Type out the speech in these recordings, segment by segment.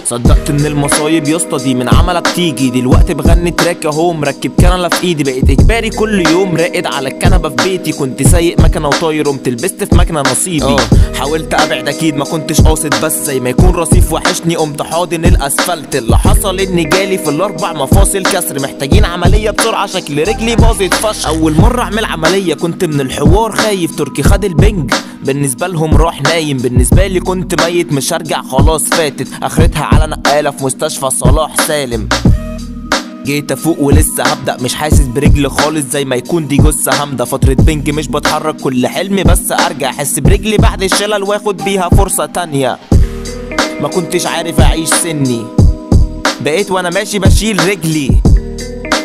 صدقت ان المصايب يا اسطى دي من عملك تيجي، دلوقتي بغني تراك اهو مركب كنله في ايدي، بقيت اجباري كل يوم راقد على الكنبه في بيتي، كنت سايق مكنه وطاير قمت لبست في مكنه نصيبي. حاولت ابعد اكيد ما كنتش قاصد، بس زي ما يكون رصيف وحشني قمت حاضن الاسفلت. اللي حصل اني جالي في الاربع مفاصل كسر، محتاجين عمليه بسرعه شكل رجلي باظت فشخ. اول مره اعمل عمليه كنت من الحوار خايف، تركي خد البنج بالنسبه لهم راح نايم، بالنسبه لي كنت ميت مش هرجع خلاص فاتت، اخرتها على نقاله في مستشفى صلاح سالم. جيت افوق ولسه هبدأ مش حاسس برجلي خالص، زي ما يكون دي جثة هامدة، فترة بنج مش بتحرك كل حلمي بس ارجع احس برجلي بعد الشلل واخد بيها فرصة تانية. ما كنتش عارف اعيش سني، بقيت وانا ماشي بشيل رجلي،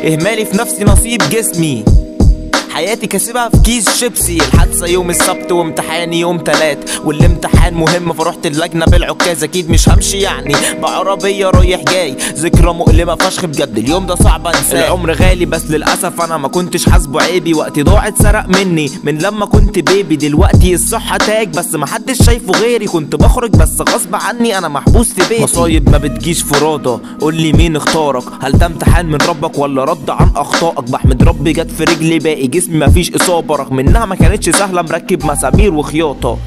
اهمالي في نفسي نصيب جسمي، حياتي كاسبها في كيس شيبسي. الحادثة يوم السبت وامتحاني يوم تلات، والامتحان مهم فروحت اللجنة بالعكاز، اكيد مش همشي يعني بعربية رايح جاي، ذكرى مؤلمة فشخ بجد اليوم ده صعب انساه. العمر غالي بس للأسف انا ما كنتش حاسبه عيبي، وقتي ضاع اتسرق مني من لما كنت بيبي، دلوقتي الصحة تاج بس محدش شايفه غيري، كنت بخرج بس غصب عني انا محبوس في بيتي. مصايب ما بتجيش فرادة، قولي مين اختارك، هل ده امتحان من ربك ولا رد عن اخطائك؟ بحمد ربي جت في رجلي باقي جسمي مفيش اصابة، رغم انها ما كانتش سهلة مركب مسامير وخياطة.